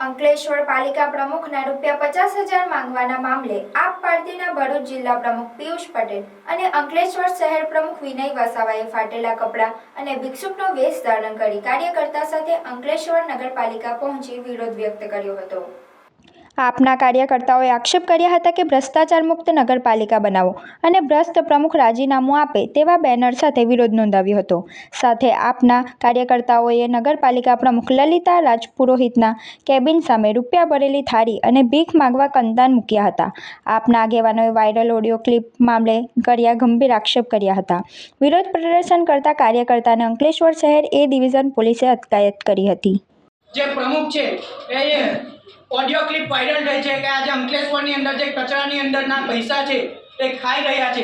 અંકલેશ્વર પાલિકા પ્રમુખના ₹50,000 માંગવાના મામલે આપ પાર્ટીના ભરૂચ જિલ્લા પ્રમુખ પિયુષ પટેલ અને અંકલેશ્વર શહેર પ્રમુખ વિનય વસાવાએ ફાટેલા કપડાં અને ભિક્ષુકનો વેશ ધારણ કરી કાર્યકર્તા સાથે અંકલેશ્વર નગરપાલિકા પહોંચી વિરોધ વ્યક્ત કર્યો હતો। આપના કાર્યકર્તાઓએ આક્ષેપ કર્યા હતા કે ભ્રષ્ટાચાર મુક્ત નગરપાલિકા બનાવો અને ભ્રષ્ટ પ્રમુખ રાજીનામું આપે તેવા બેનર સાથે વિરોધ નોંધાવ્યો હતો। સાથે આપના કાર્યકર્તાઓએ નગરપાલિકા પ્રમુખ લલિતા રાજપુરોહિતના કેબિન સામે રૂપિયા ભરેલી થાળી અને ભીખ માંગવા કંતાન મૂક્યા હતા। આપના આગેવાનોએ વાયરલ ઓડિયો ક્લિપ મામલે કર્યા ગંભીર આક્ષેપ કર્યા હતા। વિરોધ પ્રદર્શન કરતા કાર્યકર્તાને અંકલેશ્વર શહેર એ ડિવિઝન પોલીસે અટકાયત કરી હતી। જે પ્રમુખ છે એ ऑडियो क्लिप वायरल થઈ છે કે આજે અંકલેશ્વરની અંદર જે કચરાની અંદરના પૈસા છે એ ખાઈ રહ્યા છે।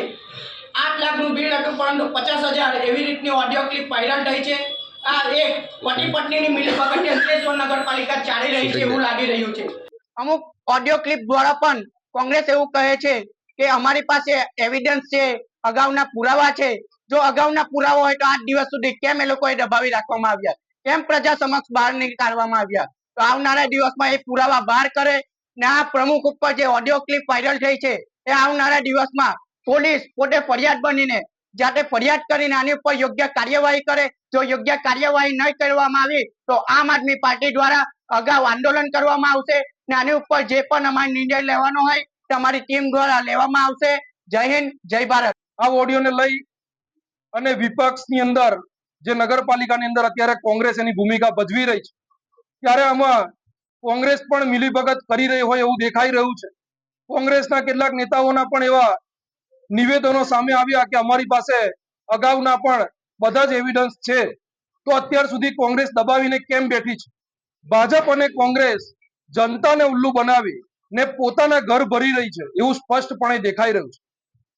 8 લાખનું બિલ હતું પરંતુ 50,000 એવી રીતની ઓડિયો ક્લિપ વાયરલ થઈ છે। આ એક પતિ પત્નીની મિલીભગતથી અંકલેશ્વર નગરપાલિકા ચાલી રહી છે એવું લાગી રહ્યું છે। અમુક ઓડિયો ક્લિપ દ્વારા પણ કોંગ્રેસ એવું કહે છે કે અમારી પાસે એવિડન્સ છે, અગાઉના પુરાવા છે। જો અગાઉના પુરાવા હોય તો 8 દિવસ સુધી કેમ એ લોકોએ દબાવી રાખવામાં આવ્યા, કેમ પ્રજા સમક્ષ બહાર નહીં કાઢવામાં આવ્યા? તો આવનારા દિવસમાં એ પુરાવા બહાર કરે ને આ પ્રમુખ ઉપર જે ઓડિયો ક્લિપ વાયરલ થઈ છે એ આવનારા દિવસમાં પોલીસ પોતે ફરિયાદ બનીને જાતે ફરિયાદ કરીને આની ઉપર યોગ્ય કાર્યવાહી કરે। જો યોગ્ય કાર્યવાહી નહીં કરવામાં આવી તો આમ આદમી પાર્ટી દ્વારા અગાઉ આંદોલન કરવામાં આવશે ને આની ઉપર જે પણ અમારે નિર્ણય લેવાનો હોય તે અમારી ટીમ દ્વારા લેવામાં આવશે। જય હિન્દ, જય ભારત। આ ઓડિયોને લઈ અને વિપક્ષની અંદર જે નગરપાલિકાની અંદર અત્યારે કોંગ્રેસ એની ભૂમિકા ભજવી રહી છે ત્યારે આમાં કોંગ્રેસ પણ મિલીભગત કરી રહી હોય એવું દેખાઈ રહ્યું છે। કોંગ્રેસના કેટલાક નેતાઓના પણ એવા નિવેદનો સામે આવ્યા કે અમારી પાસે અગાઉના પણ બધા જ એવિડન્સ છે, તો અત્યાર સુધી કોંગ્રેસ દબાવીને કેમ બેઠી છે? ભાજપ અને કોંગ્રેસ જનતાને ઉલ્લુ બનાવી ને પોતાના ઘર ભરી રહી છે એવું સ્પષ્ટપણે દેખાઈ રહ્યું છે।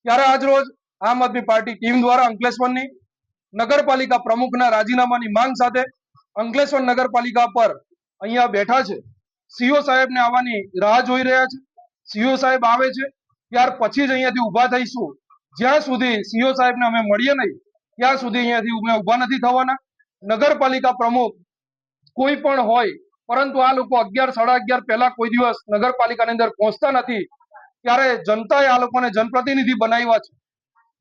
ત્યારે આજ રોજ આમ આદમી પાર્ટી ટીમ દ્વારા અંકલેશ્વરની નગરપાલિકા પ્રમુખના રાજીનામાની માંગ સાથે અંકલેશ્વર નગરપાલિકા પર અહીંયા બેઠા છે। સીઓ સાહેબને આવવાની રાહ જોઈ રહ્યા છે। સીઓ સાહેબ આવે છે ત્યાર પછી જ અહીંયાથી ઊભા થઈશું। જ્યાં સુધી સીઓ સાહેબને અમે મળીએ નહીં ત્યાં સુધી અહીંયાથી અમે ઊભા નથી થવાના। નગરપાલિકા પ્રમુખ કોઈ પણ હોય પરંતુ આ લોકો 11, 11:30 પહેલા કોઈ દિવસ નગરપાલિકાની અંદર પહોંચતા નથી। ત્યારે જનતાએ આ લોકોને જનપ્રતિનિધિ બનાવ્યા છે।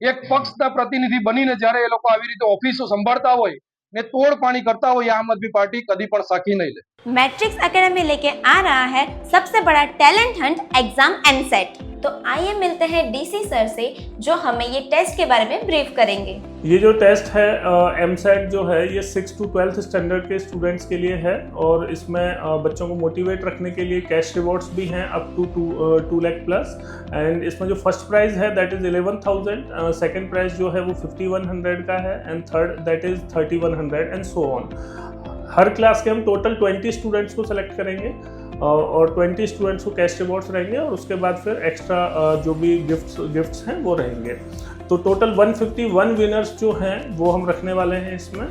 એક પક્ષના પ્રતિનિધિ બનીને જ્યારે એ લોકો આવી રીતે ઓફિસો સંભાળતા હોય ने तोड़ पानी करता हो, आम आदमी पार्टी कभी पण साखी नहीं ले। मैट्रिक्स एकेडमी लेके आ रहा है सबसे बड़ा टैलेंट हंट एग्जाम एमसेट। तो आइए मिलते हैं डीसी सर से जो हमें ये टेस्ट के बारे में ब्रीफ करेंगे। ये जो टेस्ट है एमसेट जो है ये 6 to 12th स्टैंडर्ड के स्टूडेंट्स के लिए है और इसमें बच्चों को मोटिवेट रखने के लिए कैश रिवॉर्ड्स भी हैं up to 2 lakh plus. And इसमें जो फर्स्ट प्राइज है दैट इज़ 11,000, सेकंड प्राइज जो है वो 5,100 का है and third that is 3,100 and so on. हर क्लास के हम टोटल 20 स्टूडेंट्स को सेलेक्ट करेंगे और 20 स्टूडेंट्स को कैश रिवॉर्ड्स रहेंगे और उसके बाद फिर एक्स्ट्रा जो भी गिफ्ट्स हैं वो रहेंगे। तो टोटल 151 विनर्स जो हैं वो हम रखने वाले हैं इसमें।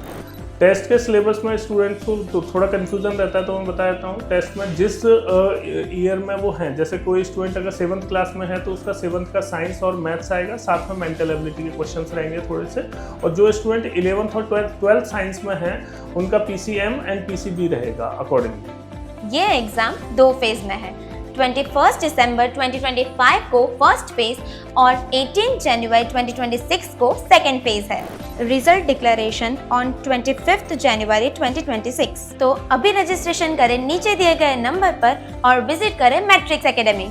टेस्ट के सिलेबस में स्टूडेंट्स को तो थोड़ा कन्फ्यूज़न रहता है तो मैं बता देता हूँ। टेस्ट में जिस ईयर में वो हैं, जैसे कोई स्टूडेंट अगर 7th क्लास में है तो उसका 7th का साइंस और मैथ्स आएगा, साथ में मेंटल एबिलिटी के क्वेश्चंस रहेंगे थोड़े से। और जो स्टूडेंट 11th और 12th साइंस में है उनका PCM एंड PCB रहेगा अकॉर्डिंगली। ये एग्जाम 2 फेज में है। 21 दिसंबर 2025 को फर्स्ट फेज और 18 जनवरी 2026 को सेकेंड फेज है। रिजल्ट डिक्लेरेशन ऑन 25 जनवरी 2026। तो अभी रजिस्ट्रेशन करें नीचे दिए गए नंबर पर और विजिट करें मैट्रिक्स एकेडमी।